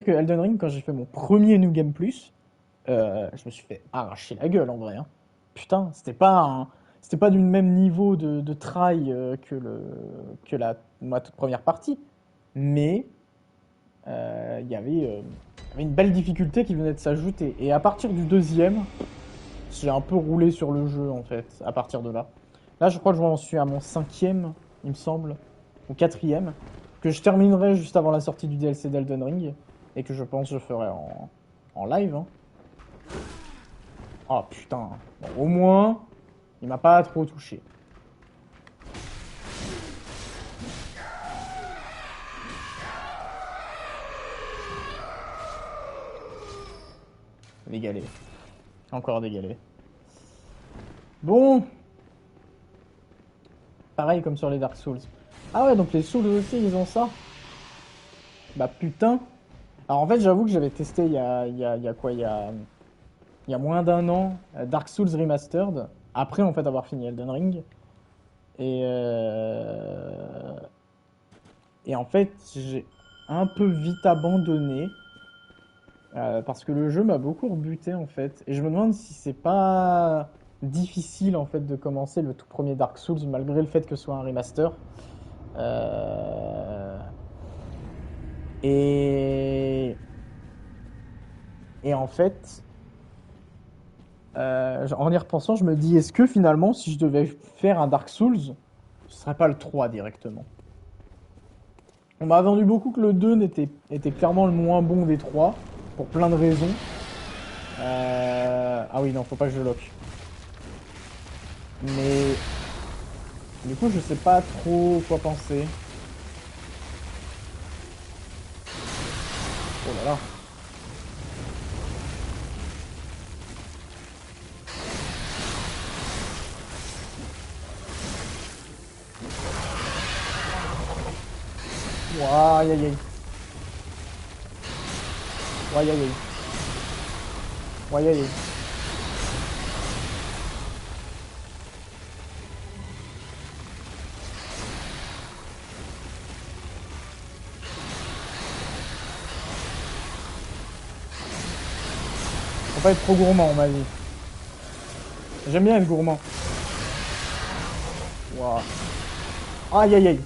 que Elden Ring, quand j'ai fait mon premier New Game Plus, je me suis fait arracher la gueule en vrai, hein. Putain, c'était pas du même niveau de try que ma toute première partie, mais il y avait une belle difficulté qui venait de s'ajouter. Et à partir du deuxième, j'ai un peu roulé sur le jeu en fait, à partir de là. Là, je crois que j'en suis à mon cinquième, il me semble, ou quatrième, que je terminerai juste avant la sortie du DLC d'Elden Ring, et que je pense que je ferai en live, hein. Oh putain, bon, au moins, il m'a pas trop touché. Des galets, encore des galets. Bon, pareil comme sur les Dark Souls. Ah ouais, donc les Souls aussi, ils ont ça. Bah putain. Alors en fait, j'avoue que j'avais testé il y a quoi, il y a moins d'un an, Dark Souls Remastered, après en fait avoir fini Elden Ring. Et, et en fait, j'ai un peu vite abandonné, parce que le jeu m'a beaucoup rebuté en fait. Et je me demande si c'est pas difficile en fait de commencer le tout premier Dark Souls malgré le fait que ce soit un remaster. Euh, et, et en fait, en y repensant, je me dis, est-ce que finalement, si je devais faire un Dark Souls, ce serait pas le 3 directement? On m'a vendu beaucoup que le 2 était clairement le moins bon des 3, pour plein de raisons. Ah oui, non, faut pas que je lock. Mais du coup, je sais pas trop quoi penser. Oh là là. Ouah, aïe aïe aïe. Ouah, aïe aïe aïe. Ouah, aïe aïe aïe. Faut pas être trop gourmand, on m'a dit. J'aime bien être gourmand. Ouah. Aïe aïe aïe.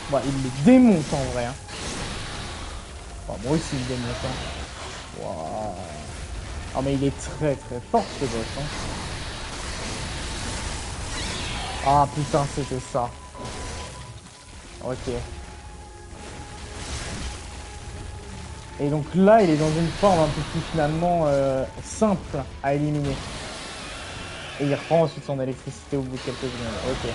Bah, il les démonte en vrai, hein. Enfin, moi aussi, il démonte, hein. Waouh. Ah, mais il est très très fort ce boss, hein. Ah putain, c'était ça. Ok. Et donc là, il est dans une forme un peu plus finalement simple à éliminer. Et il reprend ensuite son électricité au bout de quelques secondes. Ok.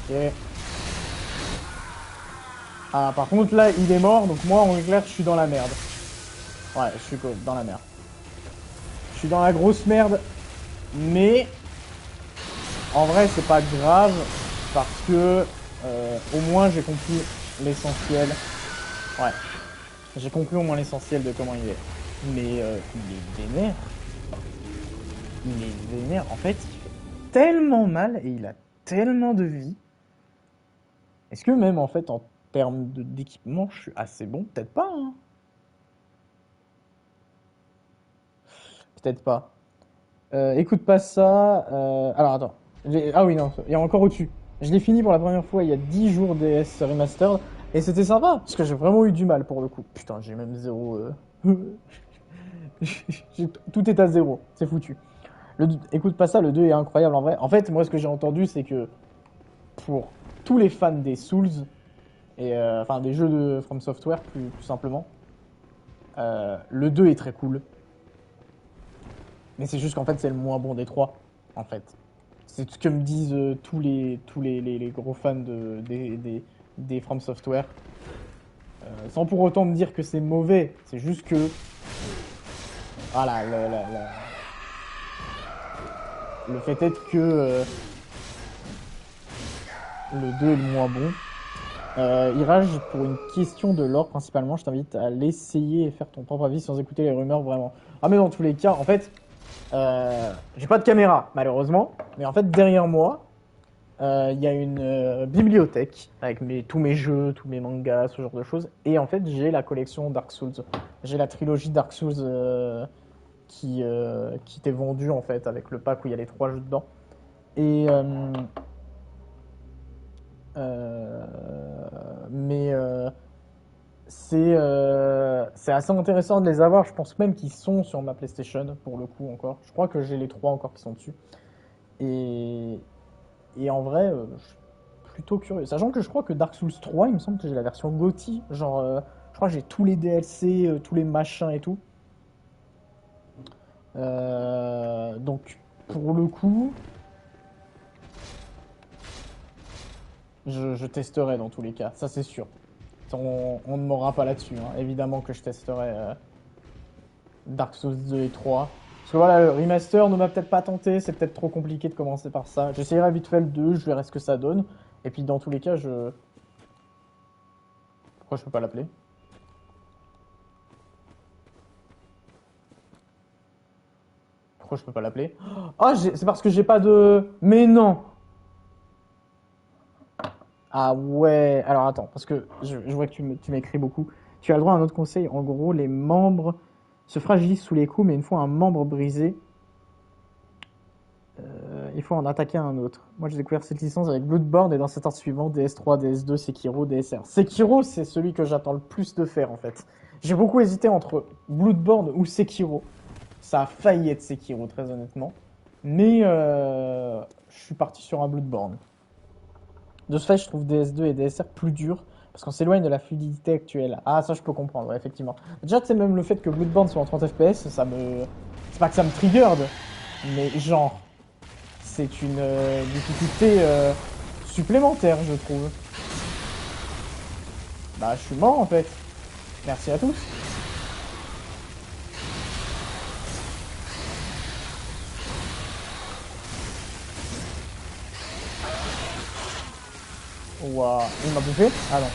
Ok. Ah, par contre, là, il est mort, donc moi, en clair, je suis dans la merde. Ouais, je suis dans la merde. Je suis dans la grosse merde, mais en vrai, c'est pas grave, parce que au moins, j'ai compris l'essentiel. Ouais, j'ai compris au moins l'essentiel de comment il est. Mais il est vénère. Il est vénère. En fait, il fait tellement mal et il a tellement de vie. Est-ce que même, en fait, en termes d'équipement, je suis assez bon? Peut-être pas, hein. Peut-être pas. Écoute pas ça. Alors attends. Ah oui, non, il y a encore au-dessus. Je l'ai fini pour la première fois il y a 10 jours DS Remastered. Et c'était sympa, parce que j'ai vraiment eu du mal pour le coup. Putain, j'ai même zéro. Tout est à zéro, c'est foutu. Écoute pas ça, le 2 est incroyable en vrai. En fait, moi ce que j'ai entendu, c'est que pour tous les fans des Souls, et enfin des jeux de From Software plus simplement, le 2 est très cool. Mais c'est juste qu'en fait, c'est le moins bon des trois, en fait. C'est ce que me disent les gros fans des From Software. Sans pour autant me dire que c'est mauvais. C'est juste que. Voilà, le fait est que le 2 est le moins bon. Irage, pour une question de lore principalement, je t'invite à l'essayer et faire ton propre avis sans écouter les rumeurs vraiment. Ah mais dans tous les cas, en fait, j'ai pas de caméra malheureusement, mais en fait derrière moi, il y a une bibliothèque avec tous mes jeux, tous mes mangas, ce genre de choses. Et en fait, j'ai la collection Dark Souls. J'ai la trilogie Dark Souls qui t'est vendue en fait avec le pack où il y a les 3 jeux dedans. Et euh, mais c'est assez intéressant de les avoir. Je pense même qu'ils sont sur ma PlayStation pour le coup encore. Je crois que j'ai les 3 encore qui sont dessus. Et, et en vrai, je suis plutôt curieux. Sachant que je crois que Dark Souls 3, il me semble que j'ai la version GOTY. Genre, je crois que j'ai tous les DLC, tous les machins et tout. Donc, pour le coup, je testerai dans tous les cas. Ça, c'est sûr. On ne m'aura pas là-dessus, hein. Évidemment que je testerai Dark Souls 2 et 3. Parce que voilà, le remaster ne m'a peut-être pas tenté. C'est peut-être trop compliqué de commencer par ça. J'essayerai vite fait le 2, je verrai ce que ça donne. Et puis, dans tous les cas, je. Pourquoi je peux pas l'appeler? Pourquoi je peux pas l'appeler? Ah, c'est parce que j'ai pas de. Mais non! Ah ouais. Alors attends, parce que je vois que tu m'écris beaucoup. Tu as le droit à un autre conseil. En gros, les membres se fragilisent sous les coups, mais une fois un membre brisé, il faut en attaquer un autre. Moi, j'ai découvert cette licence avec Bloodborne et dans cet ordre suivant, DS3, DS2, Sekiro, DSR. Sekiro, c'est celui que j'attends le plus de faire en fait. J'ai beaucoup hésité entre Bloodborne ou Sekiro. Ça a failli être Sekiro, très honnêtement. Mais je suis parti sur un Bloodborne. De ce fait, je trouve DS2 et DSR plus durs parce qu'on s'éloigne de la fluidité actuelle. Ah, ça, je peux comprendre, ouais, effectivement. Déjà, tu sais, même le fait que Bloodborne soit en 30 FPS, ça me. C'est pas que ça me trigger, mais genre, c'est une difficulté supplémentaire, je trouve. Bah, je suis mort en fait. Merci à tous. Ouah, il m'a bouffé? Ah non.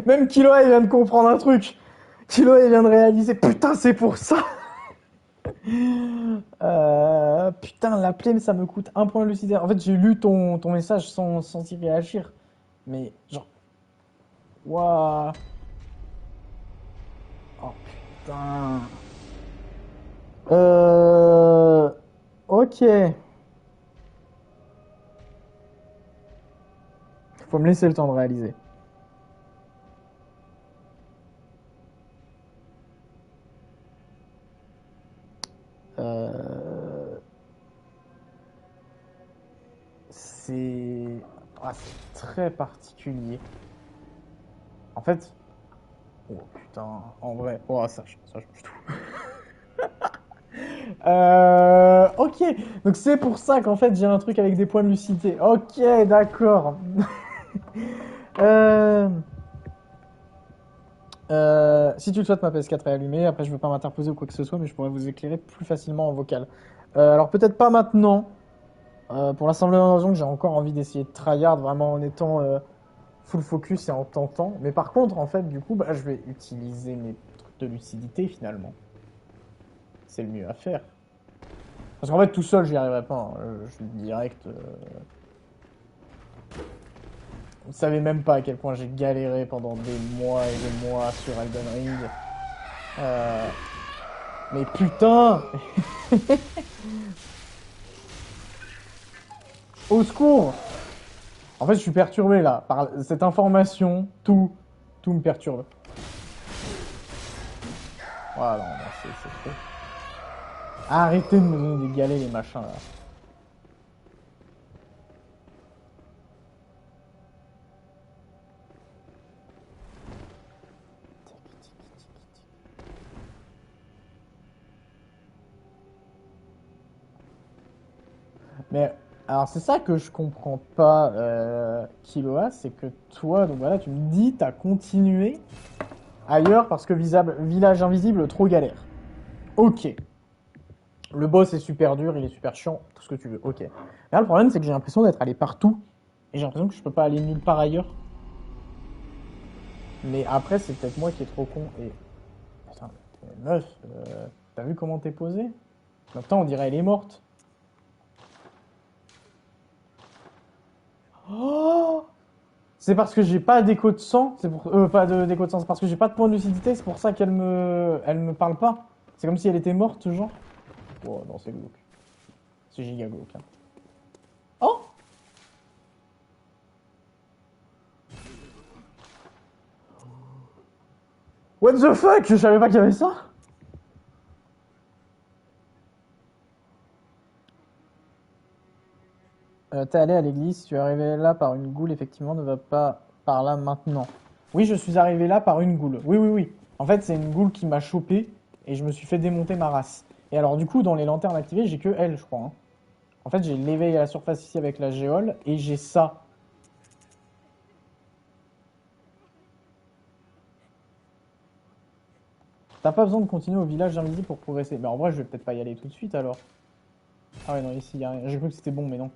Même Killua, il vient de comprendre un truc. Killua, il vient de réaliser. Putain, c'est pour ça. Putain, l'appeler, mais ça me coûte un point de lucidité. En fait, j'ai lu ton message sans y réagir. Mais, genre, waouh. Oh putain. Ok. Faut me laisser le temps de réaliser. Euh, c'est. Ah, c'est très particulier. En fait. Oh putain, en vrai. Oh, ça change tout. Ok, donc c'est pour ça qu'en fait j'ai un truc avec des points de lucidité. Ok, d'accord. euh... Si tu le souhaites, ma PS4 est allumée. Après, je veux pas m'interposer ou quoi que ce soit, mais je pourrais vous éclairer plus facilement en vocal. Alors peut-être pas maintenant. Pour la simple raison que j'ai encore envie d'essayer de tryhard vraiment en étant full focus et en tentant. Mais par contre, en fait, du coup, bah, je vais utiliser mes trucs de lucidité finalement. C'est le mieux à faire. Parce qu'en fait, tout seul, j'y arriverai pas, hein. Je suis direct. Vous savez même pas à quel point j'ai galéré pendant des mois et des mois sur Elden Ring. Euh, Mais putain! Au secours! En fait, je suis perturbé là. Par cette information, tout me perturbe. Voilà, non, non, c'est trop. Arrêtez de me donner des galets, les machins là. Mais alors c'est ça que je comprends pas, Killua, c'est que toi, donc voilà, tu me dis, t'as continué ailleurs parce que village invisible trop galère. Ok, Le boss est super dur, il est super chiant, tout ce que tu veux. Ok. Là, le problème, c'est que j'ai l'impression d'être allé partout. Et j'ai l'impression que je peux pas aller nulle part ailleurs. Mais après, c'est peut-être moi qui est trop con. Et. Putain, meuf, t'as vu comment t'es posée? Maintenant, on dirait elle est morte. Oh, c'est parce que j'ai pas d'écho de sang. C'est pour. Pas d'écho de sang. C'est parce que j'ai pas de point de lucidité. C'est pour ça Elle me parle pas. C'est comme si elle était morte, genre. Oh, non, c'est glauque. C'est giga glauque. Hein. Oh! What the fuck? Je savais pas qu'il y avait ça. T'es allé à l'église, tu es arrivé là par une goule, effectivement, ne va pas par là maintenant. Oui, je suis arrivé là par une goule. Oui, oui, oui. En fait, c'est une goule qui m'a chopé et je me suis fait démonter ma race. Et alors, du coup, dans les lanternes activées, j'ai que elle, je crois. Hein. En fait, j'ai l'éveil à la surface ici avec la géole et j'ai ça. T'as pas besoin de continuer au village invisible pour progresser. Mais en vrai, je vais peut-être pas y aller tout de suite alors. Ah ouais, non, ici, y a rien. J'ai cru que c'était bon, mais non.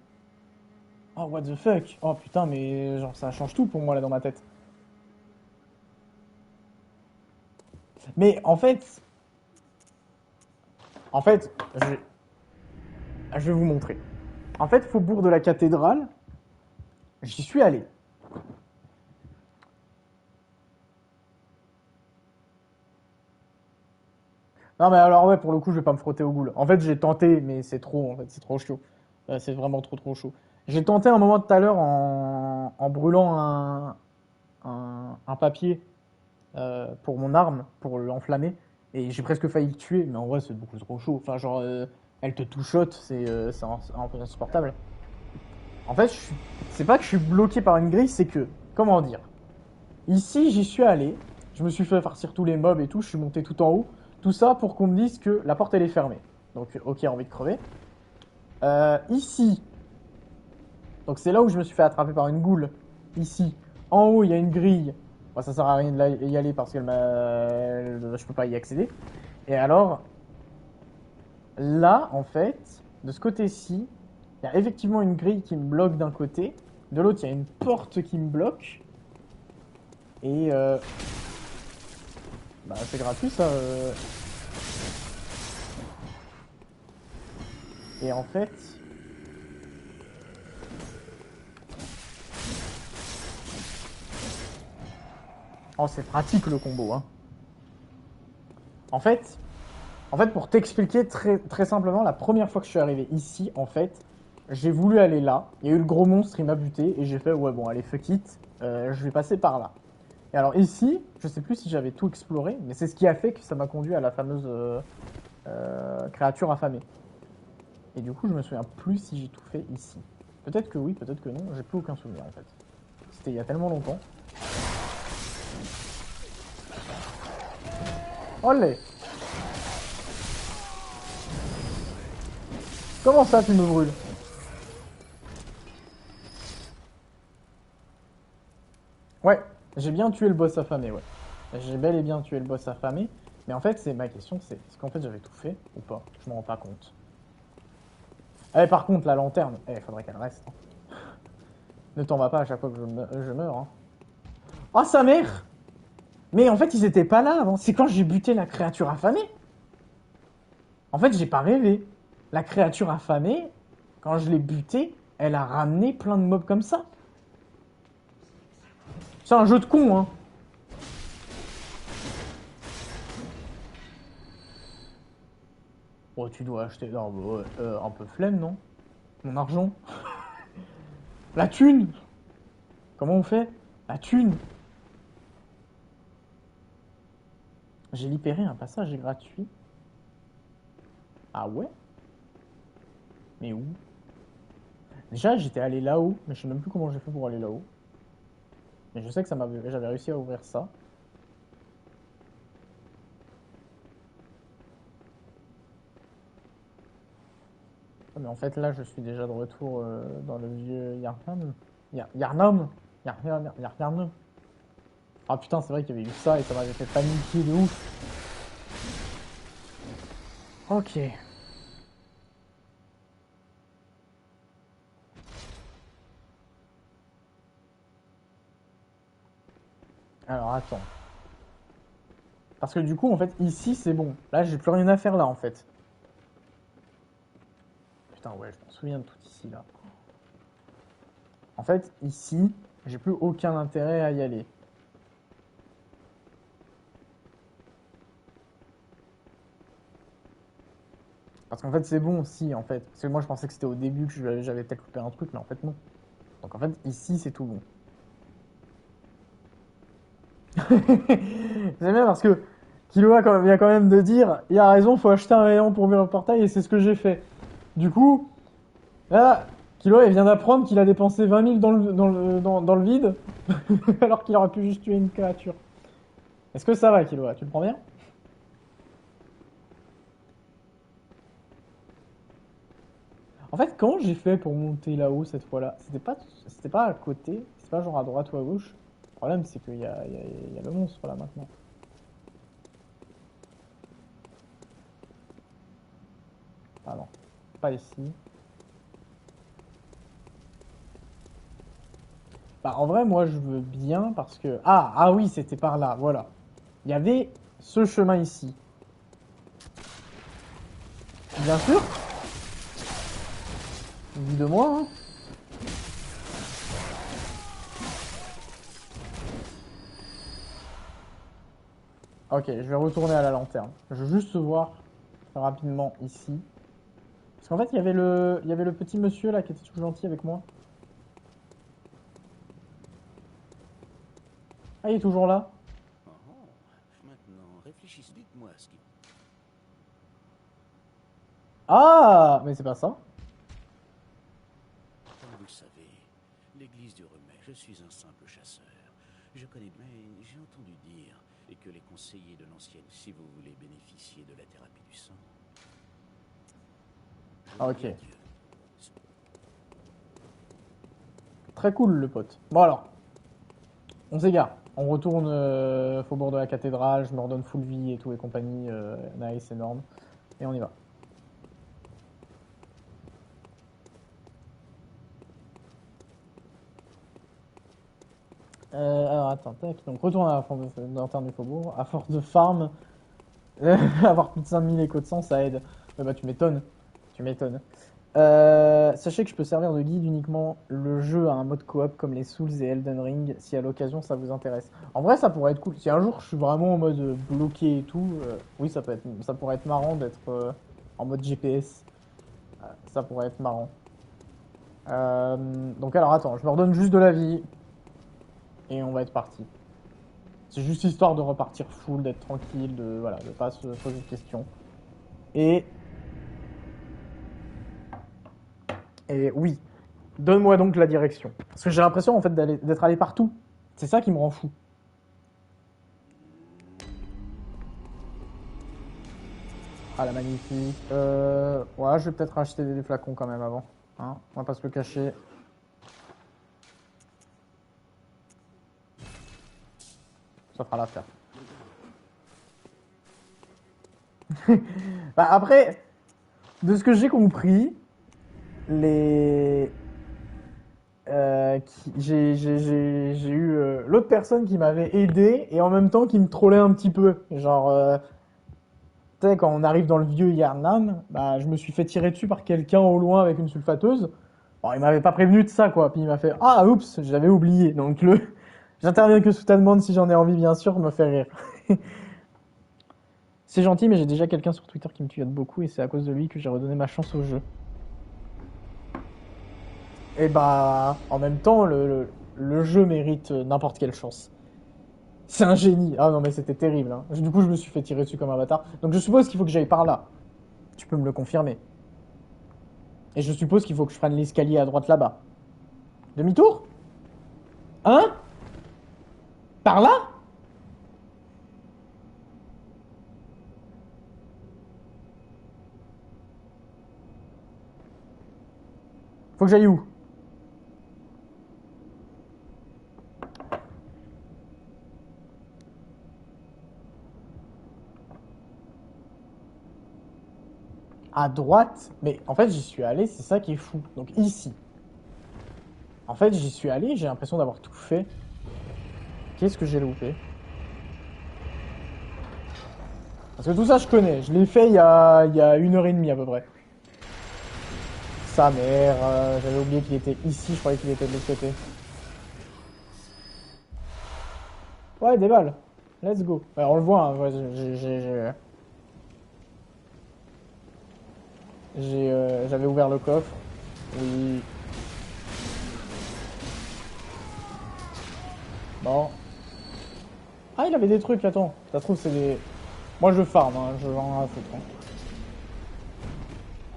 Oh, what the fuck? Oh putain, mais genre, ça change tout pour moi là dans ma tête. Mais en fait, je vais vous montrer. En fait, Faubourg de la Cathédrale, j'y suis allé. Non, mais alors, ouais, pour le coup, je vais pas me frotter au goule. En fait, j'ai tenté, mais c'est trop, en fait, c'est trop chaud. C'est vraiment trop, trop chaud. J'ai tenté un moment tout à l'heure en brûlant un papier pour mon arme, pour l'enflammer, et j'ai presque failli le tuer, mais en vrai, c'est beaucoup trop chaud. Enfin, genre, elle te two-shot, c'est un peu insupportable. En fait, c'est pas que je suis bloqué par une grille, c'est que, comment dire, ici, j'y suis allé, je me suis fait farcir tous les mobs et tout, je suis monté tout en haut. Tout ça pour qu'on me dise que la porte elle est fermée. Donc, ok, envie de crever. Ici, donc c'est là où je me suis fait attraper par une goule. Ici, en haut, il y a une grille. Bon, ça sert à rien d'y aller parce que je peux pas y accéder. Et alors, là, en fait, de ce côté-ci, il y a effectivement une grille qui me bloque d'un côté. De l'autre, il y a une porte qui me bloque. Et bah, c'est gratuit ça. Et en fait, oh, c'est pratique le combo. Hein. En fait, pour t'expliquer très, très simplement, la première fois que je suis arrivé ici, en fait, j'ai voulu aller là. Il y a eu le gros monstre, il m'a buté et j'ai fait ouais bon allez fuck it, je vais passer par là. Et alors ici, je sais plus si j'avais tout exploré, mais c'est ce qui a fait que ça m'a conduit à la fameuse créature affamée. Et du coup, je me souviens plus si j'ai tout fait ici. Peut-être que oui, peut-être que non. J'ai plus aucun souvenir en fait. C'était il y a tellement longtemps. Olé! Comment ça, tu me brûles? Ouais, j'ai bien tué le boss affamé, ouais. J'ai bel et bien tué le boss affamé. Mais en fait, c'est ma question, c'est est-ce qu'en fait j'avais tout fait ou pas? Je m'en rends pas compte. Eh, par contre, la lanterne, il faudrait qu'elle reste. Hein. Ne t'en vas pas à chaque fois que je meurs. Hein. Oh, sa mère! Mais en fait, ils étaient pas là avant. C'est quand j'ai buté la créature affamée. En fait, j'ai pas rêvé. La créature affamée, quand je l'ai butée, elle a ramené plein de mobs comme ça. C'est un jeu de con, hein. Oh, tu dois acheter. Non, bah, ouais, un peu flemme, non? Mon argent. La thune! Comment on fait? La thune! J'ai libéré un passage gratuit. Ah ouais? Mais où? Déjà, j'étais allé là-haut, mais je sais même plus comment j'ai fait pour aller là-haut. Mais je sais que j'avais réussi à ouvrir ça. Ah, mais en fait, là, je suis déjà de retour dans le vieux Yarnam. Yarnam? Yarnam. Ah putain, c'est vrai qu'il y avait eu ça et ça m'avait fait paniquer de ouf. Ok. Alors attends. Parce que du coup, en fait, ici, c'est bon. Là, j'ai plus rien à faire là, en fait. Putain, ouais, je m'en souviens de tout ici, là. En fait, ici, j'ai plus aucun intérêt à y aller. Parce qu'en fait, c'est bon, si, en fait. Parce que moi, je pensais que c'était au début que j'avais peut-être loupé un truc, mais en fait, non. Donc en fait, ici, c'est tout bon. J'aime bien parce que Killua vient quand même de dire il a raison, faut acheter un rayon pour ouvrir le portail, et c'est ce que j'ai fait. Du coup, là, Killua, il vient d'apprendre qu'il a dépensé 20 000 dans le vide, alors qu'il aurait pu juste tuer une créature. Est-ce que ça va, Killua? Tu le prends bien? En fait, quand j'ai fait pour monter là-haut cette fois-là, c'était pas à côté, c'est pas genre à droite ou à gauche. Le problème, c'est qu'il y a le monstre là maintenant. Ah non, pas ici. Bah, en vrai, moi, je veux bien parce que... Ah oui, c'était par là, voilà. Il y avait ce chemin ici. Bien sûr, vu de moi, hein. Ok, je vais retourner à la lanterne. Je veux juste voir rapidement ici. Parce qu'en fait, il y avait le petit monsieur là qui était tout gentil avec moi. Ah, il est toujours là. Oh, maintenant, réfléchissez, dites-moi ce qui... Ah, mais c'est pas ça. Comme vous le savez, l'église du remède, je suis un simple chasseur. Je connais, mais j'ai entendu dire et que les conseillers de l'ancienne, si vous voulez bénéficier de la thérapie du sang, je Ah, vous ok. dis adieu. Très cool le pote. Bon alors, on s'égare. On retourne faubourg de la cathédrale, je me redonne full vie et tout et compagnie. Nice, énorme. Et on y va. Alors attends, tac. Donc retourne à la lanterne du faubourg. À force de farm, avoir plus de 5000 échos de sang, ça aide. Ouais, bah tu m'étonnes. Tu m'étonnes. Sachez que je peux servir de guide uniquement le jeu à un mode coop comme les Souls et Elden Ring, si à l'occasion ça vous intéresse. En vrai, ça pourrait être cool. Si un jour je suis vraiment en mode bloqué et tout, oui, ça pourrait être marrant d'être en mode GPS. Ça pourrait être marrant. Donc alors attends, je me redonne juste de la vie et on va être parti. C'est juste histoire de repartir full, d'être tranquille, de voilà, de pas se poser de questions. Et et oui, donne-moi donc la direction. Parce que j'ai l'impression en fait d'être allé partout. C'est ça qui me rend fou. Ah la magnifique. Ouais, je vais peut-être acheter des flacons quand même avant. Hein, on va pas se le cacher. Ça fera l'affaire. Bah après, de ce que j'ai compris, les j'ai eu l'autre personne qui m'avait aidé et en même temps qui me trollait un petit peu. Genre, tu sais, quand on arrive dans le vieux Yarnam, bah, je me suis fait tirer dessus par quelqu'un au loin avec une sulfateuse. Bon, il m'avait pas prévenu de ça, quoi. Puis il m'a fait ah, oups, j'avais oublié. Donc, j'interviens que sous ta demande si j'en ai envie, bien sûr, me faire rire. C'est gentil, mais j'ai déjà quelqu'un sur Twitter qui me tuyaude beaucoup et c'est à cause de lui que j'ai redonné ma chance au jeu. Et bah, en même temps, le jeu mérite n'importe quelle chance. C'est un génie. Ah non, mais c'était terrible, hein. Du coup, je me suis fait tirer dessus comme un bâtard. Donc, je suppose qu'il faut que j'aille par là. Tu peux me le confirmer. Et je suppose qu'il faut que je prenne l'escalier à droite là-bas. Demi-tour? Hein? Par là? Faut que j'aille où? À droite? Mais en fait, j'y suis allé, c'est ça qui est fou. Donc, ici. En fait, j'y suis allé, j'ai l'impression d'avoir tout fait. Qu'est-ce que j'ai loupé? Parce que tout ça, je connais. Je l'ai fait il y a 1 heure et demie à peu près. Sa mère, j'avais oublié qu'il était ici, je croyais qu'il était de l'autre côté. Ouais, des balles. Let's go. Ouais, on le voit, hein, ouais, j'avais ouvert le coffre. Oui. Bon. Ah, il avait des trucs, attends. Ça se trouve, c'est des... Moi, je farm, hein, je vends à foutre. Hein.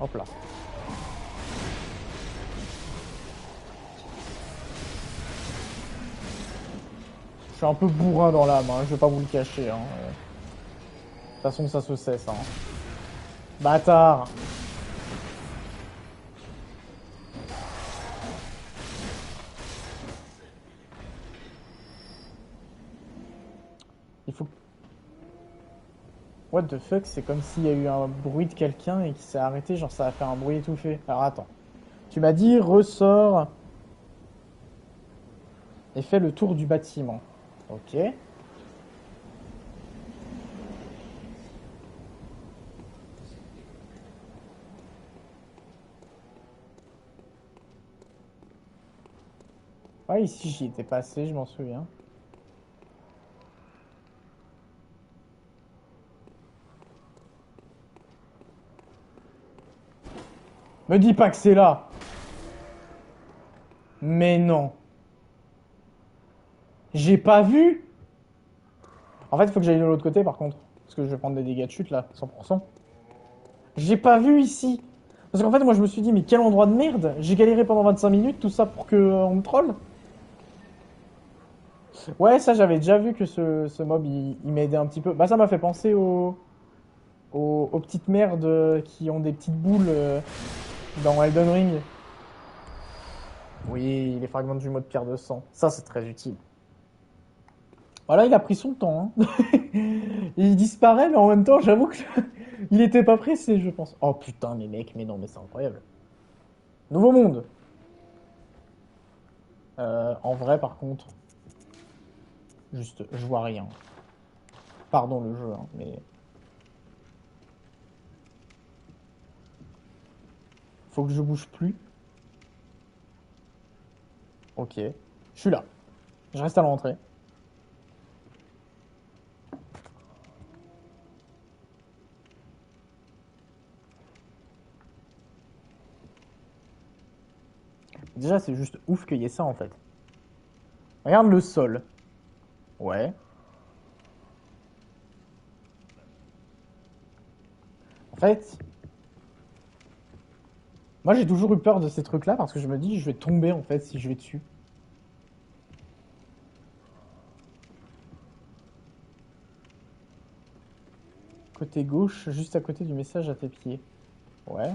Hop là. Je suis un peu bourrin dans l'âme, hein, je vais pas vous le cacher. Hein. De toute façon, ça se sait, ça. Hein. Bâtard. Il faut... What the fuck, c'est comme s'il y a eu un bruit de quelqu'un et qu'il s'est arrêté, genre ça a fait un bruit étouffé. Alors attends. Tu m'as dit ressort et fais le tour du bâtiment. Ok. Ouais, ici j'y étais passé, je m'en souviens. Me dis pas que c'est là. Mais non. J'ai pas vu. En fait, il faut que j'aille de l'autre côté par contre. Parce que je vais prendre des dégâts de chute là, 100%. J'ai pas vu ici. Parce qu'en fait, moi je me suis dit, mais quel endroit de merde. J'ai galéré pendant 25 minutes, tout ça pour que on me troll. Ouais, ça j'avais déjà vu que ce mob il m'aidait un petit peu. Bah ça m'a fait penser aux petites merdes qui ont des petites boules dans Elden Ring. Oui, les fragments de jumeaux de pierre de sang. Ça c'est très utile. Voilà, il a pris son temps. Hein. Il disparaît, mais en même temps, j'avoue que il était pas pressé, je pense. Oh putain, mais mec, mais non, mais c'est incroyable. Nouveau monde. En vrai, par contre, juste, je vois rien. Pardon le jeu, hein, mais faut que je bouge plus. Ok, je suis là. Je reste à l'entrée. Déjà, c'est juste ouf qu'il y ait ça en fait. Regarde le sol. Ouais. En fait, moi j'ai toujours eu peur de ces trucs-là parce que je me dis je vais tomber en fait si je vais dessus. Côté gauche, juste à côté du message à tes pieds. Ouais.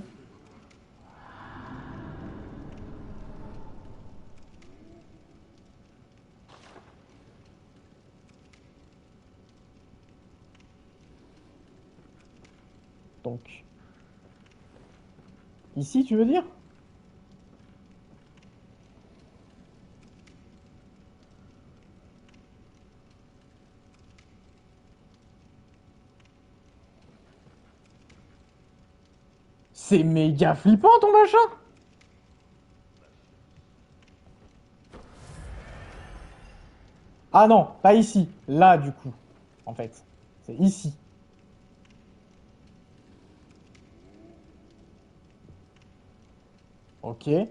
Donc, ici tu veux dire? C'est méga flippant ton machin! Ah non, pas ici. Là du coup, en fait. C'est ici. Ok. Et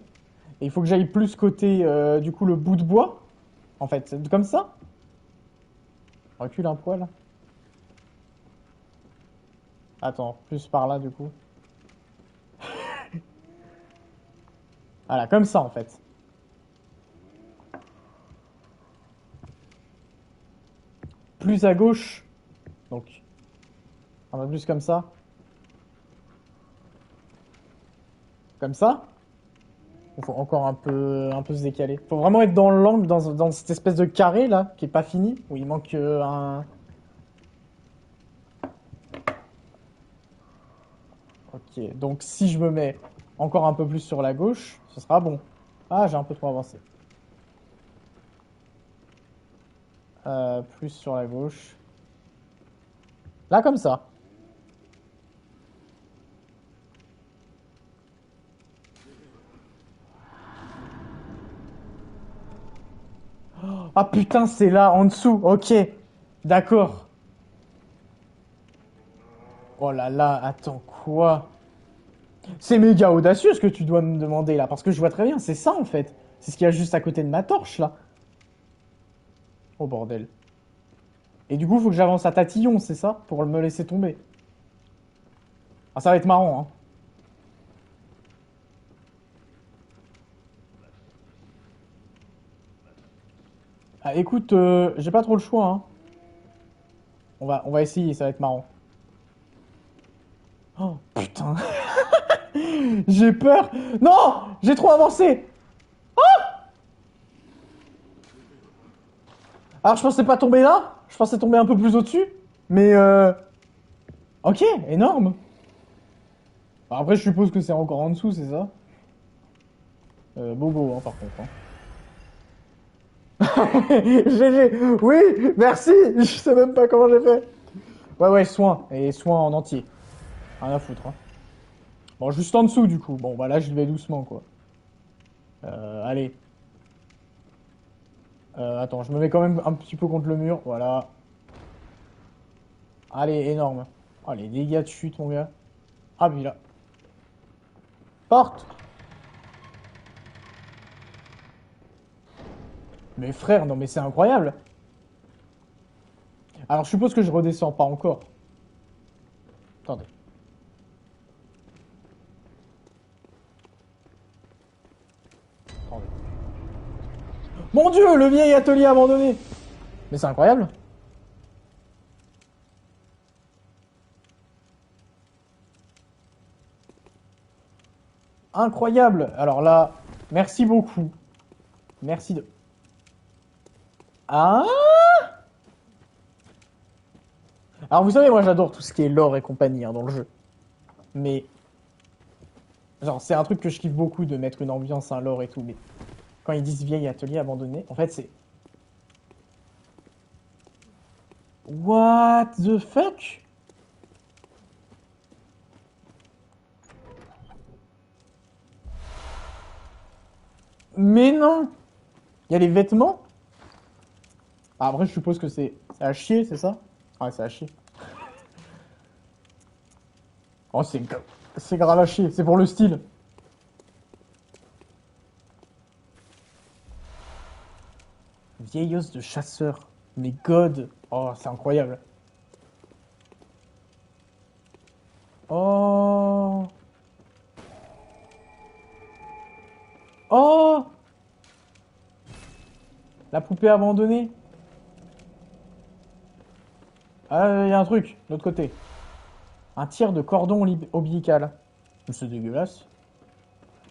il faut que j'aille plus côté, du coup, le bout de bois. En fait, c'est comme ça. Recule un poil. Attends, plus par là, du coup. Voilà, comme ça, en fait. Plus à gauche. Donc, un peu plus comme ça. Comme ça. Il faut encore un peu se décaler. Faut vraiment être dans l'angle, dans cette espèce de carré, là, qui est pas fini. Où il manque un... Ok, donc si je me mets encore un peu plus sur la gauche, ce sera bon. Ah, j'ai un peu trop avancé. Plus sur la gauche. Là, comme ça. Ah putain, c'est là, en dessous. Ok. D'accord. Oh là là, attends, quoi? C'est méga audacieux ce que tu dois me demander là, parce que je vois très bien, c'est ça en fait. C'est ce qu'il y a juste à côté de ma torche là. Oh bordel. Et du coup, faut que j'avance à tatillon, c'est ça? Pour me laisser tomber. Ah, ça va être marrant, hein. Ah, écoute, j'ai pas trop le choix, hein. On va essayer, ça va être marrant. Oh, putain. J'ai peur. Non! J'ai trop avancé. Alors, je pensais pas tomber là. Je pensais tomber un peu plus au-dessus. Mais, ok, énorme. Après, je suppose que c'est encore en dessous, c'est ça? Bobo, hein, par contre, hein. GG. Oui, merci. Je sais même pas comment j'ai fait. Ouais, ouais, soin. Et soin en entier. Rien à foutre, hein. Bon, juste en dessous, du coup. Bon, bah là, je vais doucement, quoi. Allez. Attends, je me mets quand même un petit peu contre le mur. Voilà. Allez, énorme. Oh, les dégâts de chute, mon gars. Ah, puis là. Porte. Mais frère, non, mais c'est incroyable. Alors, je suppose que je redescends pas encore. Attendez. Attendez. Mon Dieu, le vieil atelier abandonné. Mais c'est incroyable. Incroyable. Alors là, merci beaucoup. Merci de... Ah. Alors, vous savez, moi, j'adore tout ce qui est lore et compagnie hein, dans le jeu. Mais, genre, c'est un truc que je kiffe beaucoup de mettre une ambiance, un lore et tout. Mais quand ils disent vieil atelier abandonné, en fait, c'est... What the fuck? Mais non! Il y a les vêtements? Ah, après, je suppose que c'est à chier, c'est ça? Ouais, c'est à chier. Oh, c'est grave à chier, c'est pour le style. Vieil os de chasseur. Mais God! Oh, c'est incroyable. Oh! Oh! La poupée abandonnée. Ah, il y a un truc, de l'autre côté. Un tir de cordon ombilical. C'est dégueulasse.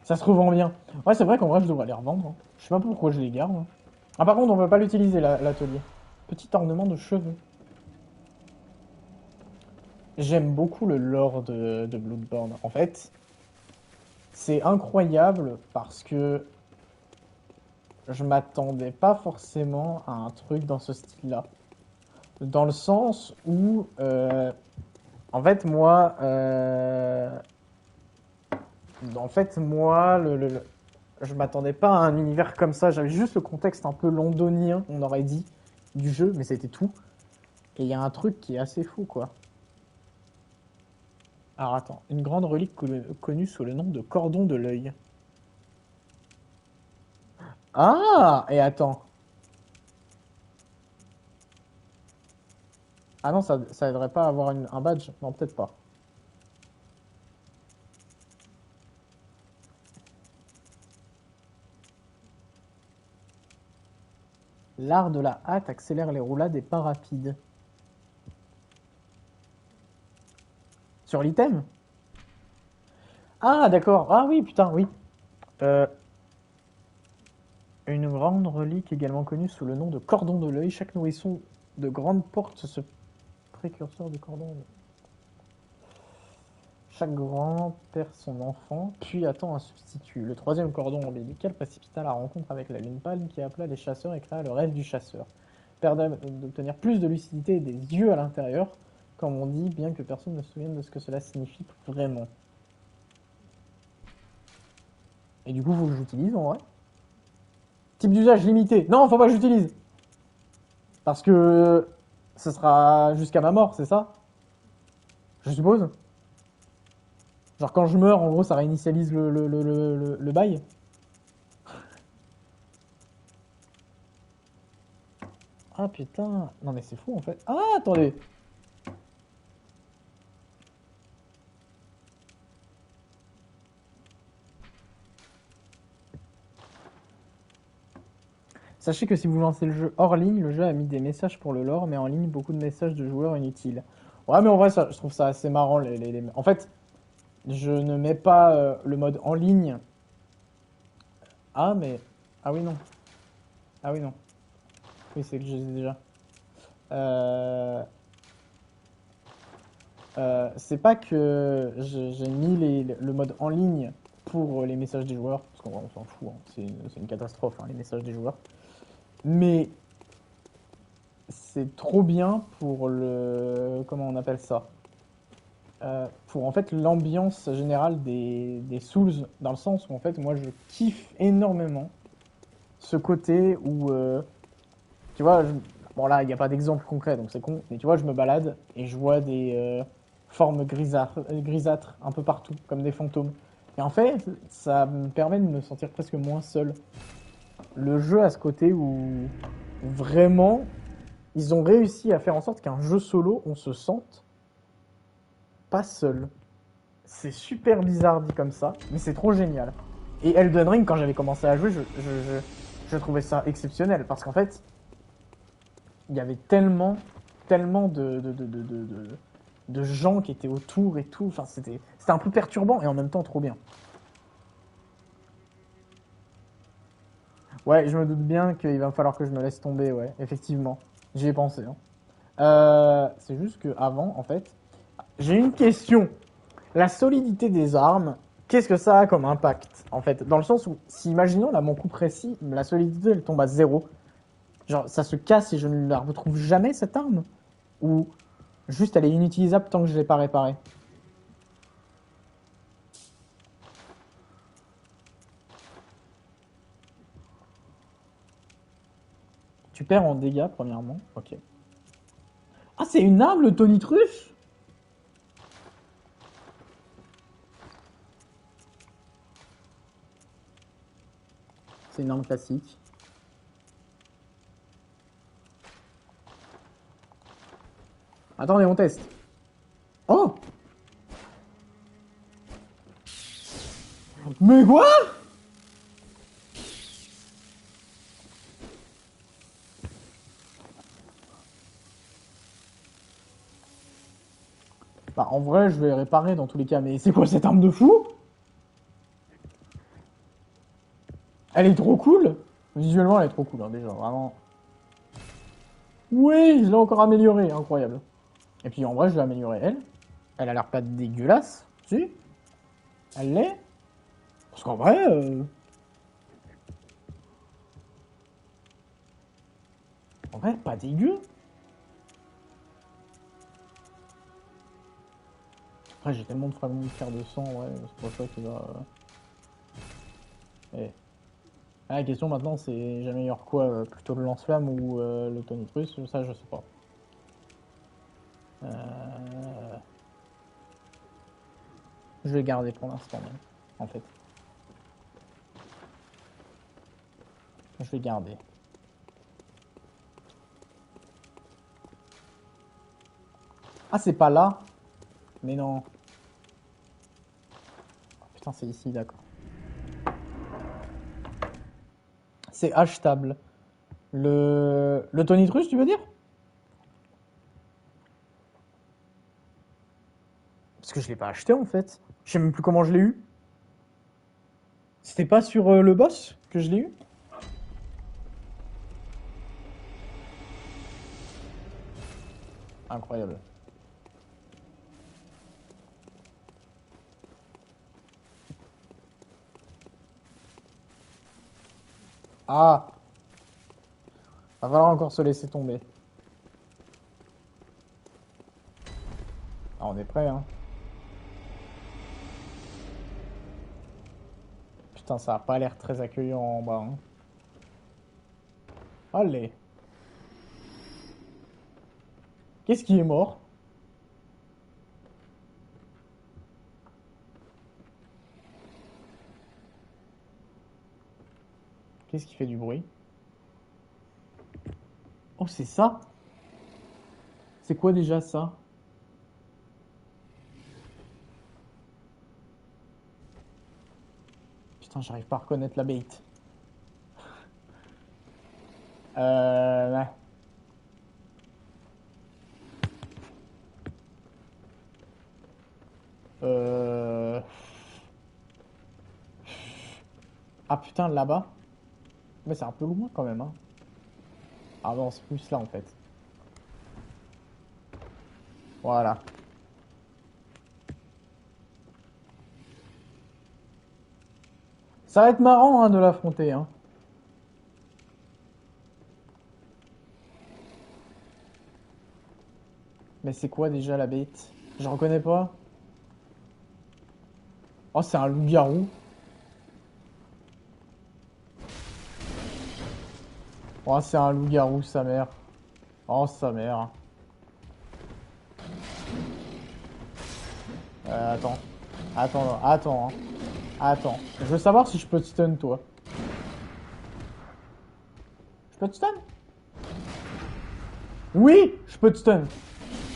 Ça se revend bien. Ouais, c'est vrai qu'en vrai, je devrais les revendre, hein. Je sais pas pourquoi je les garde, hein. Ah, par contre, on peut pas l'utiliser, l'atelier. Petit ornement de cheveux. J'aime beaucoup le lore de Bloodborne. En fait, c'est incroyable parce que je m'attendais pas forcément à un truc dans ce style-là. Dans le sens où, en fait, moi, je m'attendais pas à un univers comme ça. J'avais juste le contexte un peu londonien, on aurait dit, du jeu, mais c'était tout. Et il y a un truc qui est assez fou, quoi. Alors attends, une grande relique connue sous le nom de cordon de l'œil. Ah! Et attends. Ah non, ça aiderait pas à avoir un badge? Non, peut-être pas. L'art de la hâte accélère les roulades et pas rapide. Sur l'item? Ah, d'accord. Ah oui, putain, oui. Euh, une grande relique également connue sous le nom de cordon de l'œil. Chaque nourrisson de grande porte ce précurseur du cordon. Chaque grand perd son enfant, puis attend un substitut. Le troisième cordon ombilical précipita la rencontre avec la lune pâle qui appela les chasseurs et créa le rêve du chasseur. d'obtenir plus de lucidité et des yeux à l'intérieur, comme on dit, bien que personne ne se souvienne de ce que cela signifie vraiment. Et du coup, faut que j'utilise en vrai. Type d'usage limité. Non, faut pas que j'utilise. Parce que ce sera jusqu'à ma mort, c'est ça? Je suppose. Genre quand je meurs, en gros, ça réinitialise le bail. Ah putain. Non mais c'est fou en fait. Ah, attendez. Sachez que si vous lancez le jeu hors ligne, le jeu a mis des messages pour le lore, mais en ligne, beaucoup de messages de joueurs inutiles. Ouais, mais en vrai, je trouve ça assez marrant. En fait, je ne mets pas le mode en ligne. Ah, mais. Ah oui, non. Ah oui, non. Oui, c'est que je les ai déjà. Euh... c'est pas que j'ai mis le mode en ligne pour les messages des joueurs, parce qu'on s'en fout, hein. C'est une catastrophe, hein, les messages des joueurs. Mais c'est trop bien pour le... Comment on appelle ça? Pour en fait l'ambiance générale des Souls, dans le sens où en fait moi je kiffe énormément ce côté où, tu vois, bon là il n'y a pas d'exemple concret donc c'est con, mais tu vois je me balade et je vois des formes grisâtres un peu partout, comme des fantômes. Et en fait ça me permet de me sentir presque moins seul. Le jeu a ce côté où vraiment ils ont réussi à faire en sorte qu'un jeu solo on se sente pas seul. C'est super bizarre dit comme ça, mais c'est trop génial. Et Elden Ring, quand j'avais commencé à jouer, je trouvais ça exceptionnel parce qu'en fait, il y avait tellement de gens qui étaient autour et tout. Enfin, c'était un peu perturbant et en même temps trop bien. Ouais, je me doute bien qu'il va falloir que je me laisse tomber, ouais, effectivement. J'y ai pensé, hein. C'est juste que avant, en fait, j'ai une question. La solidité des armes, qu'est-ce que ça a comme impact en fait? Dans le sens où, si imaginons là mon coup précis, la solidité elle tombe à zéro. Genre ça se casse et je ne la retrouve jamais cette arme? Ou juste elle est inutilisable tant que je l'ai pas réparée? Tu perds en dégâts premièrement, ok. Ah c'est une arme le tonitruche? C'est une arme classique. Attendez, on teste. Oh! Mais quoi? Bah en vrai je vais réparer dans tous les cas, mais c'est quoi cette arme de fou? Elle est trop cool! Visuellement elle est trop cool hein, déjà, vraiment. Oui, je l'ai encore améliorée, incroyable. Et puis en vrai, je l'ai améliorée elle. Elle a l'air pas dégueulasse, si. Elle l'est. Parce qu'en vrai, en vrai, pas dégueu. Après, j'ai tellement de fragmentaires de sang, ouais, c'est pour ça qu'il va. Eh. Ah, la question maintenant, c'est j'améliore quoi plutôt le lance-flamme ou le tonitruce? Ça, je sais pas. Euh, Je vais garder pour l'instant même, en fait. Je vais garder. Ah, c'est pas là? Mais non. Oh, putain, c'est ici, d'accord. C'est achetable. Le tonitruce, tu veux dire? Parce que je l'ai pas acheté en fait. Je sais même plus comment je l'ai eu. C'était pas sur le boss que je l'ai eu? Incroyable. Ah, Va falloir encore se laisser tomber. Ah, on est prêt, hein. Putain, ça a pas l'air très accueillant en bas, hein. Allez. Qu'est-ce qui est mort? Qu'est-ce qui fait du bruit? Oh, c'est ça? C'est quoi déjà ça? Putain, j'arrive pas à reconnaître la bait. Ouais. Euh... Ah putain, là-bas? Mais c'est un peu loin quand même, hein. Ah non, c'est plus là en fait. Voilà. Ça va être marrant hein, de l'affronter, hein. Mais c'est quoi déjà la bête? Je reconnais pas. Oh, c'est un loup-garou. Oh, c'est un loup-garou, sa mère. Oh, sa mère. Attends. Attends, hein. Attends. Je veux savoir si je peux te stun, toi. Je peux te stun? Oui, je peux te stun.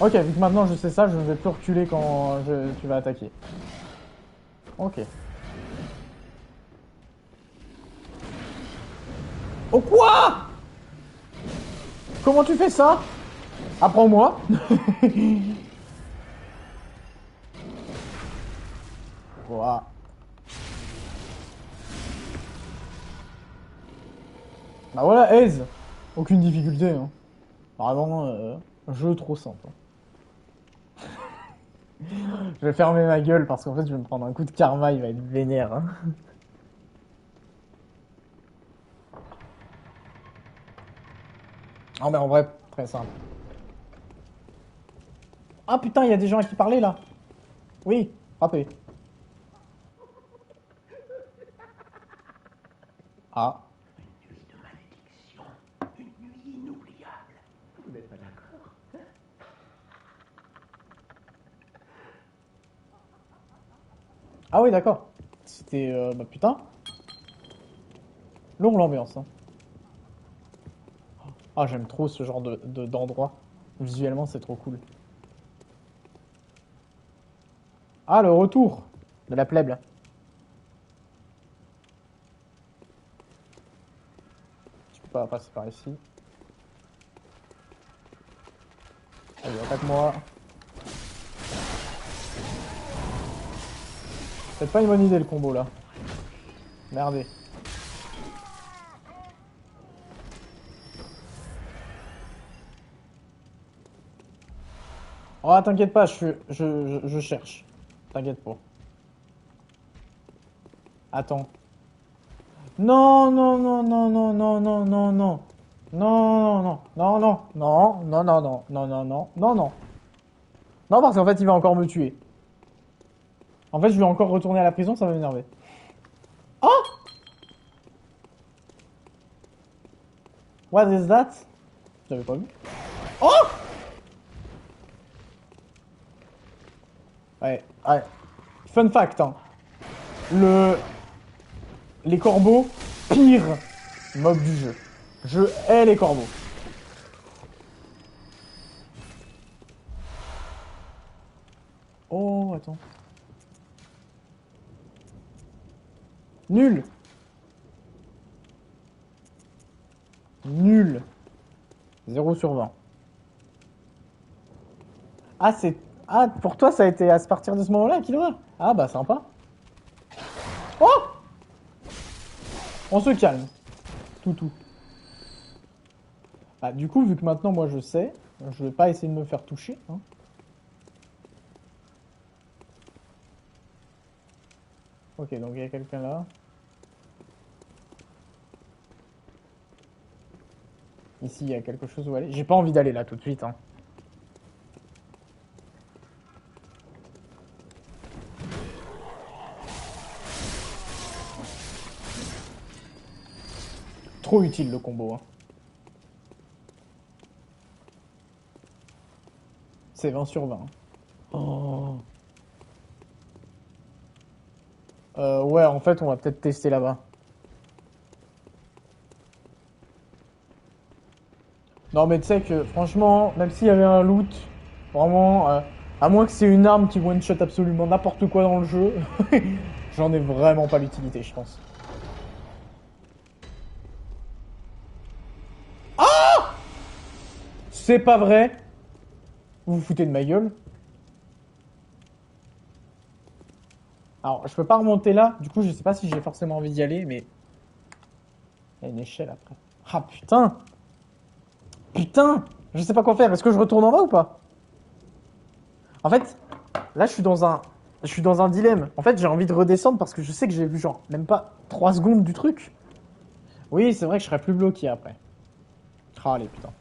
Ok, vu que maintenant je sais ça, je ne vais plus reculer quand tu vas attaquer. Ok. Oh quoi? Comment tu fais ça? Apprends-moi. Voilà. Bah voilà, aise. Aucune difficulté, hein. Vraiment, jeu trop simple, hein. Je vais fermer ma gueule parce qu'en fait, je vais me prendre un coup de karma, il va être vénère, hein. Non, mais en vrai, très simple. Ah putain, il y a des gens à qui parler là. Oui, frappez. Ah. Nuit de malédiction, une nuit inoubliable. Vous n'êtes pas d'accord? Ah oui, d'accord. C'était. Bah putain. Longue l'ambiance, hein. Ah, j'aime trop ce genre d'endroit. Visuellement, c'est trop cool. Ah, le retour de la plèbe. Tu peux pas passer par ici. Allez, attaque-moi. C'est pas une bonne idée le combo là. Merdez. Oh, t'inquiète pas, je cherche. T'inquiète pas. Attends. Non, non, non, non, non, non, non, non, non. Non, non, non, non, non, non, non, non, non, non, non, non, non. Non, parce qu'en fait, il va encore me tuer. En fait, je vais encore retourner à la prison, ça va m'énerver. Oh! What is that? J'avais pas vu. Oh! Ouais, ouais. Fun fact, hein. Le... Les corbeaux, pire mob du jeu. Je hais les corbeaux. Oh, attends. Nul. Nul. 0/20. Ah, c'est... Ah, pour toi, ça a été à partir de ce moment-là qu'il aura. Ah, bah, sympa. Oh! On se calme. Toutou. Ah, du coup, vu que maintenant, moi, je sais, je vais pas essayer de me faire toucher, hein. Ok, donc il y a quelqu'un là. Ici, il y a quelque chose où aller. J'ai pas envie d'aller là tout de suite. Hein. Trop utile le combo. Hein. C'est 20 sur 20. Oh. Ouais, en fait, on va peut-être tester là-bas. Non, mais tu sais que, franchement, même s'il y avait un loot, vraiment, à moins que c'est une arme qui one-shot absolument n'importe quoi dans le jeu, j'en ai vraiment pas l'utilité, je pense. C'est pas vrai. Vous vous foutez de ma gueule. Alors, je peux pas remonter là. Du coup, je sais pas si j'ai forcément envie d'y aller, mais... Il y a une échelle après. Ah, putain. Putain. Je sais pas quoi faire. Est-ce que je retourne en bas ou pas? En fait, là, je suis dans un dilemme. En fait, j'ai envie de redescendre parce que je sais que j'ai vu, genre, même pas 3 secondes du truc. Oui, c'est vrai que je serais plus bloqué après. Ah, allez, putain.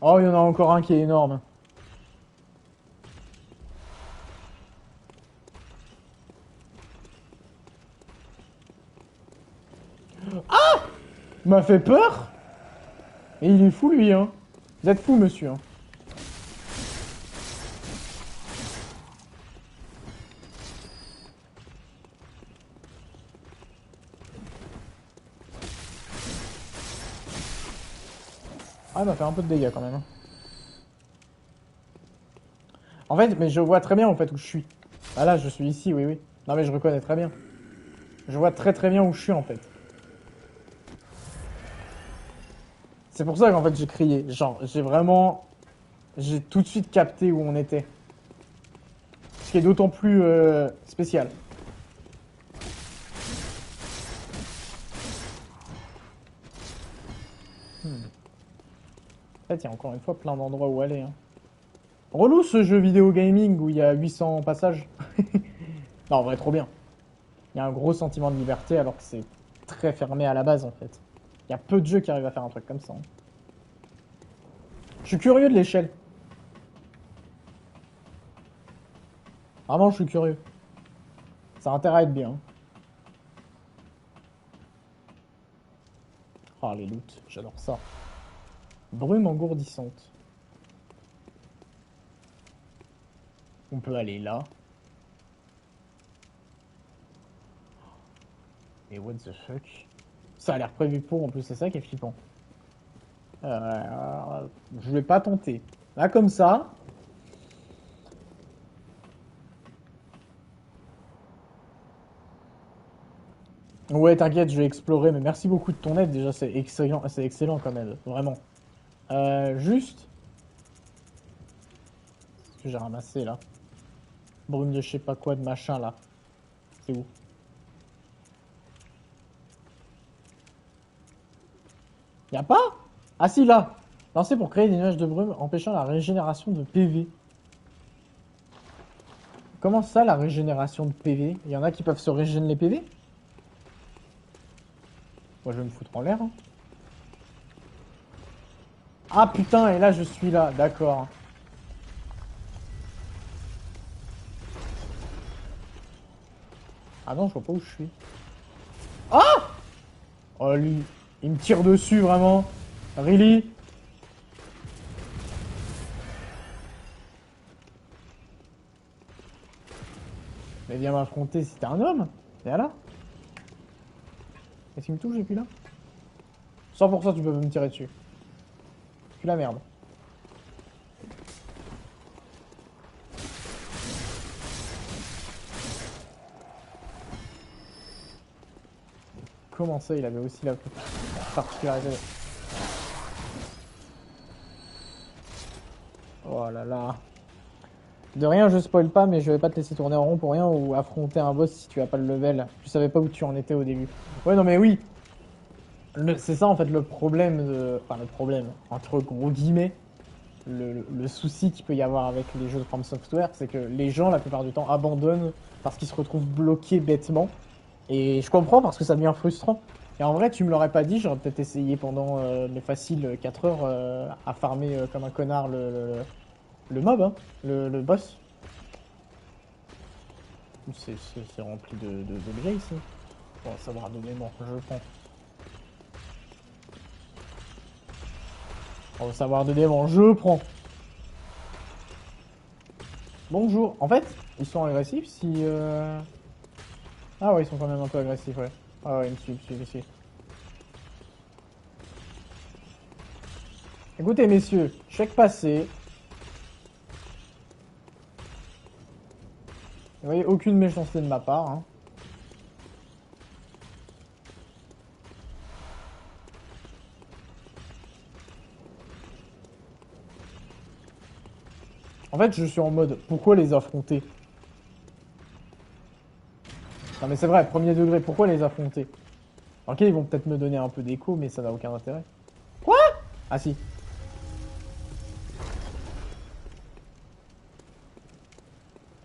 Oh, il y en a encore un qui est énorme. Il m'a fait peur. Et il est fou, lui, hein. Vous êtes fou, monsieur. Hein. Ah, il m'a fait un peu de dégâts quand même. Hein. En fait, mais je vois très bien en fait où je suis. Ah là, je suis ici, oui, oui. Non, mais je reconnais très bien. Je vois très très bien où je suis en fait. C'est pour ça qu'en fait j'ai crié. Genre, j'ai vraiment. J'ai tout de suite capté où on était. Ce qui est d'autant plus spécial. En fait, il y a encore une fois plein d'endroits où aller. Hein. Relou ce jeu vidéo gaming où il y a 800 passages. Non, en vrai, trop bien. Il y a un gros sentiment de liberté alors que c'est très fermé à la base en fait. Il y a peu de jeux qui arrivent à faire un truc comme ça. Hein. Je suis curieux de l'échelle. Vraiment, je suis curieux. Ça a intérêt à être bien. Ah, les loots, j'adore ça. Brume engourdissante. On peut aller là. Et what the fuck? Ça a l'air prévu pour, en plus, c'est ça qui est flippant. Je vais pas tenter. Là, comme ça. Ouais, t'inquiète, je vais explorer, mais merci beaucoup de ton aide. Déjà, c'est excellent comme aide, vraiment. Juste. Ce que j'ai ramassé là. Brume de je sais pas quoi de machin là. C'est où? Y'a pas? Ah si, là. Lancé pour créer des nuages de brume empêchant la régénération de PV. Comment ça, la régénération de PV? Il y en a qui peuvent se régénérer les PV? Moi, je vais me foutre en l'air. Hein. Ah putain, et là, je suis là. D'accord. Ah non, je vois pas où je suis. Ah! Oh, lui, il me tire dessus, vraiment. Really? Mais viens m'affronter si t'es un homme. Viens là. Est-ce qu'il me touche depuis là? 100% tu peux me tirer dessus. C'est la merde. Comment ça, il avait aussi la particularité. Oh là là. De rien, je spoil pas, mais je vais pas te laisser tourner en rond pour rien ou affronter un boss si tu as pas le level. Je savais pas où tu en étais au début. Ouais, non mais oui. C'est ça en fait le problème de... Enfin le problème, entre gros guillemets, le souci qu'il peut y avoir avec les jeux de From Software, c'est que les gens la plupart du temps abandonnent parce qu'ils se retrouvent bloqués bêtement. Et je comprends parce que ça devient frustrant. Et en vrai, tu me l'aurais pas dit, j'aurais peut-être essayé pendant mes faciles 4 heures à farmer comme un connard le mob, hein, le boss. C'est rempli d'objets ici. Bon, savoir donner mon je prends. On va savoir de démon, je prends. Bonjour. En fait, ils sont agressifs si... Ah ouais, ils sont quand même un peu agressifs, ouais. Ah ouais, ils me suivent. Écoutez, messieurs, chèque passé. Vous voyez, aucune méchanceté de ma part, hein. En fait, je suis en mode, pourquoi les affronter? Non mais c'est vrai, premier degré, pourquoi les affronter? Ok, ils vont peut-être me donner un peu d'écho, mais ça n'a aucun intérêt. Quoi? Ah si.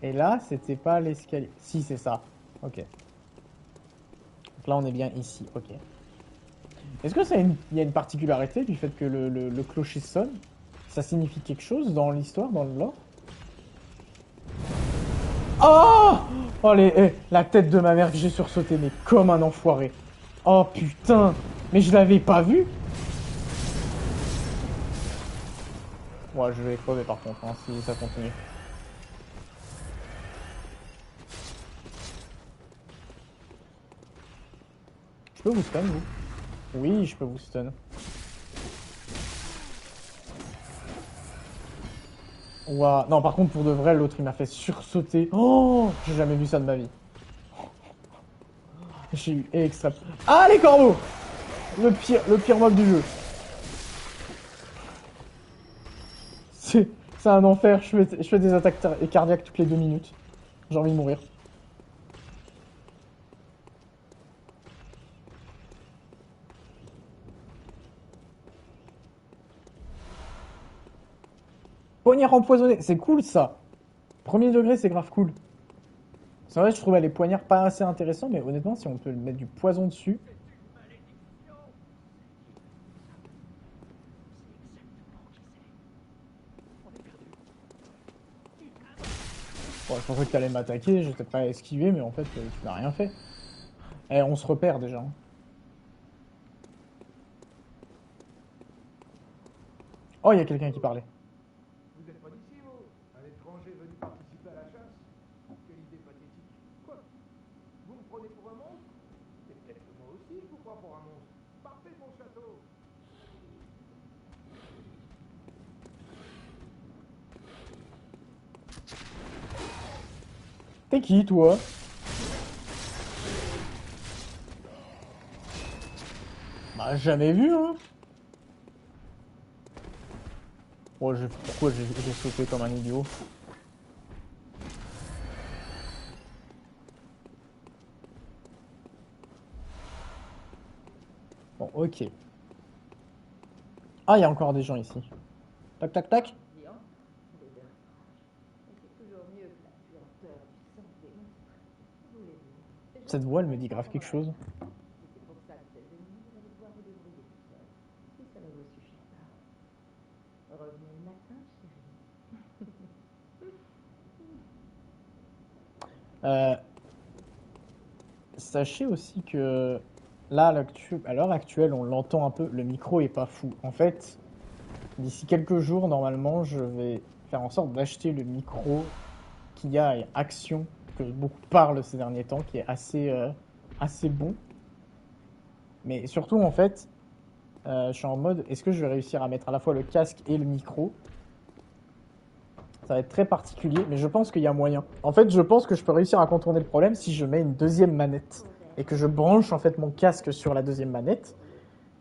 Et là, c'était pas l'escalier. Si, c'est ça. Ok. Donc là, on est bien ici. Ok. Est-ce que il y a une particularité du fait que le clocher sonne? Ça signifie quelque chose dans l'histoire, dans le lore? Oh! Oh, la tête de ma mère que j'ai sursauté, mais comme un enfoiré. Oh putain! Mais je l'avais pas vu! Ouais, je vais crever par contre, hein, si ça continue. Je peux vous stun, vous? Oui, je peux vous stun. Ouah. Non, par contre, pour de vrai, l'autre, il m'a fait sursauter. Oh! J'ai jamais vu ça de ma vie. J'ai eu extrême. Ah, les corbeaux! Le pire mob du jeu. C'est un enfer. Je fais des attaques cardiaques toutes les 2 minutes. J'ai envie de mourir. Poignard empoisonné, c'est cool ça. Premier degré, c'est grave cool. C'est vrai, je trouvais les poignards pas assez intéressants, mais honnêtement, si on peut mettre du poison dessus. Bon, je pensais que t'allais m'attaquer, j'étais pas esquivé, mais en fait, tu n'as rien fait. Eh, on se repère déjà, hein. Oh, il y a quelqu'un qui parlait. Vous n'êtes pas d'ici, vous? Un étranger venu participer à la chasse? Quelle idée pathétique. Quoi? Vous me prenez pour un monstre? Et peut-être que moi aussi, je vous prends pour un monstre. Partez de mon château! T'es qui, toi? Bah, jamais vu, hein. Oh, pourquoi j'ai sauté comme un idiot? Bon, ok. Ah, il y a encore des gens ici. Tac, tac, tac. Cette voix, elle me dit grave quelque chose. Euh, Sachez aussi que là, à l'heure actuelle, on l'entend un peu, le micro est pas fou. En fait, d'ici quelques jours, normalement, je vais faire en sorte d'acheter le micro qui a Action, que beaucoup parlent ces derniers temps, qui est assez bon. Mais surtout, en fait, je suis en mode, est-ce que je vais réussir à mettre à la fois le casque et le micro? Ça va être très particulier, mais je pense qu'il y a moyen. En fait, je pense que je peux réussir à contourner le problème si je mets une deuxième manette et que je branche en fait mon casque sur la deuxième manette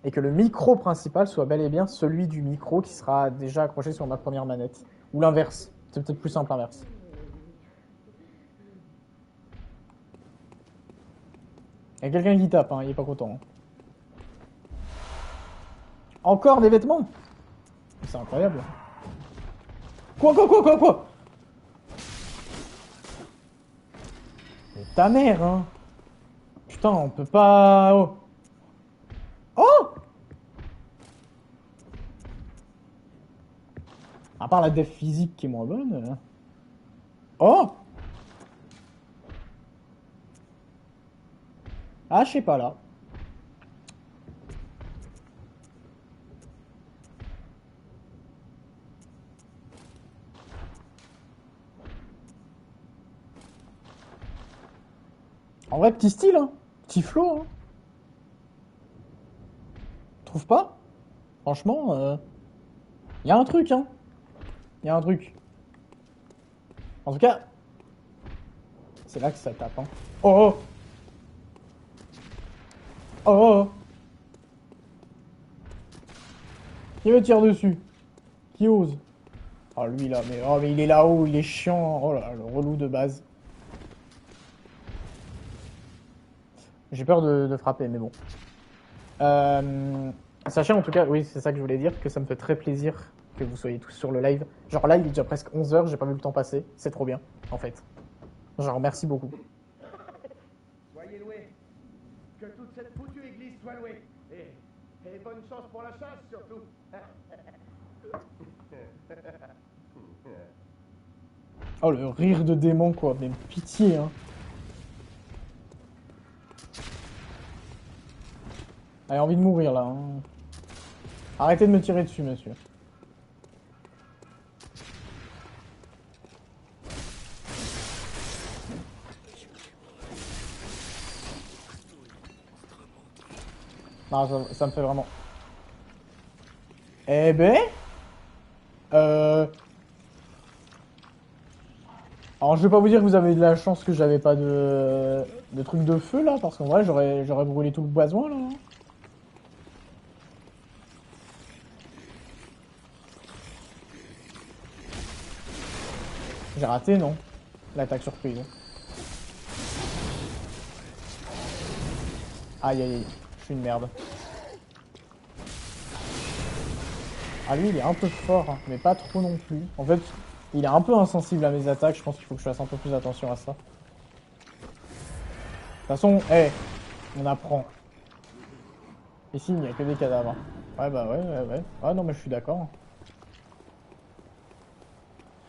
et que le micro principal soit bel et bien celui du micro qui sera déjà accroché sur ma première manette. Ou l'inverse. C'est peut-être plus simple l'inverse. Il y a quelqu'un qui tape, hein, il est pas content. Hein. Encore des vêtements? C'est incroyable. Quoi? Mais ta mère, hein. Putain, on peut pas... Oh. Oh. À part la def physique qui est moins bonne. Oh. Ah, je sais pas là. En vrai, petit style, hein. Petit flow, hein. Trouve pas? Franchement, y a un truc, hein. Y a un truc. En tout cas, c'est là que ça tape, hein. Oh. Oh. Qui me tire dessus? Qui ose? Oh, lui là, mais il est là-haut, il est chiant. Oh là, le relou de base. J'ai peur de frapper, mais bon. Sachez en tout cas, oui, c'est ça que je voulais dire, que ça me fait très plaisir que vous soyez tous sur le live. Genre là, il est déjà presque 11h, j'ai pas vu le temps passer. C'est trop bien, en fait. Genre, merci beaucoup. Soyez loués. Que toute cette foutue église soit louée. Et bonne chance pour la chasse, surtout. Oh, le rire de démon, quoi. Mais pitié, hein. J'ai envie de mourir, là. Hein. Arrêtez de me tirer dessus, monsieur. Non, ça me fait vraiment... Eh ben... Alors, je vais pas vous dire que vous avez de la chance que j'avais pas de truc de feu, là, parce qu'en vrai, j'aurais brûlé tout le boisement, là. J'ai raté, non? L'attaque surprise. Aïe, aïe, aïe. Je suis une merde. Ah, lui, il est un peu fort, hein, mais pas trop non plus. En fait, il est un peu insensible à mes attaques. Je pense qu'il faut que je fasse un peu plus attention à ça. De toute façon, on apprend. Ici, il n'y a que des cadavres. Ouais, bah ouais. Ah non, mais je suis d'accord.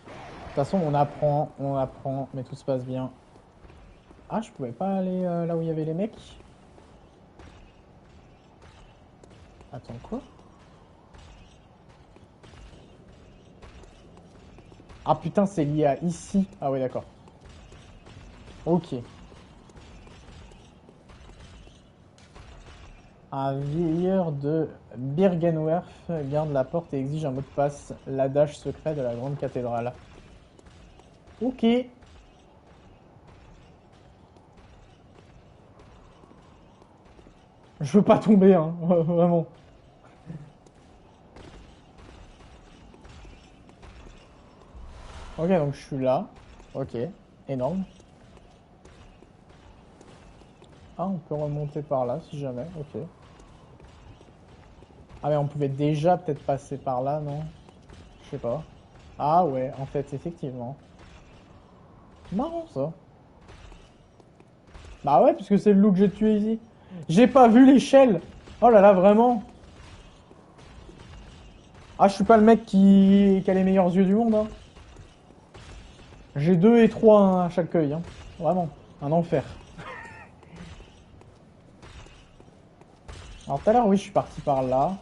De toute façon, on apprend, mais tout se passe bien. Ah, je pouvais pas aller là où il y avait les mecs? Attends, quoi? Ah putain, c'est lié à ici. Ah ouais, d'accord. Ok. Un vieilleur de Birgenwerf garde la porte et exige un mot de passe. L'adage secret de la grande cathédrale. Ok. Je veux pas tomber, hein. Vraiment. Ok, donc je suis là. Ok. Énorme. Ah, on peut remonter par là si jamais. Ok. Ah, mais on pouvait déjà peut-être passer par là, non? Je sais pas. Ah ouais, en fait, effectivement. Marrant, ça. Bah ouais, puisque c'est le loup que j'ai tué ici. J'ai pas vu l'échelle. Oh là là, vraiment. Ah, je suis pas le mec qui a les meilleurs yeux du monde, hein. J'ai 2 et 3 hein, à chaque œil, hein. Vraiment, un enfer. Alors tout à l'heure, oui, je suis parti par là.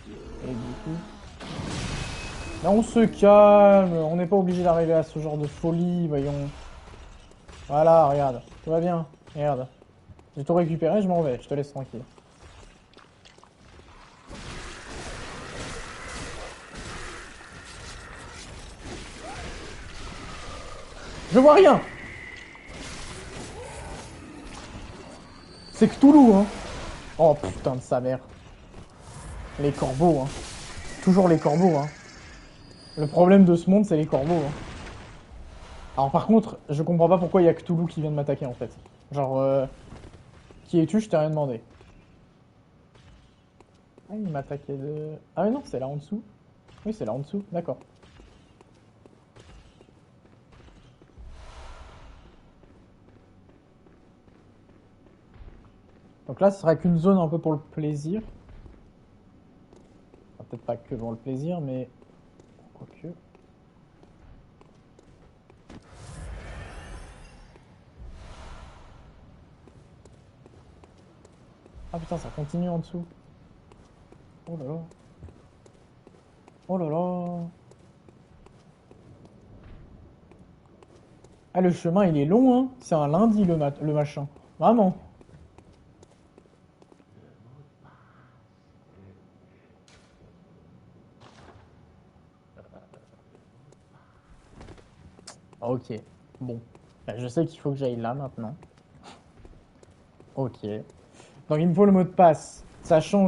Et du coup... Là, on se calme, on n'est pas obligé d'arriver à ce genre de folie, voyons. Voilà, regarde, tout va bien, regarde. J'ai tout récupéré, je m'en vais, je te laisse tranquille. Je vois rien. C'est Cthulhu, hein. Oh putain de sa mère. Les corbeaux, hein. Toujours les corbeaux, hein. Le problème de ce monde, c'est les corbeaux, hein. Alors par contre, je comprends pas pourquoi il y a Cthulhu qui vient de m'attaquer, en fait. Genre, qui es-tu? Je t'ai rien demandé. Ah, il m'attaquait de... Ah mais non, c'est là en dessous. Oui, c'est là en dessous, d'accord. Donc là, ce sera qu'une zone un peu pour le plaisir. Enfin, peut-être pas que pour le plaisir, mais... Quoique... Ah putain, ça continue en dessous. Oh là là. Oh là là. Ah, le chemin, il est long, hein. C'est un lundi, le machin. Vraiment. Ok. Bon. Bah, je sais qu'il faut que j'aille là, maintenant. Ok. Donc, il me faut le mot de passe. Sachant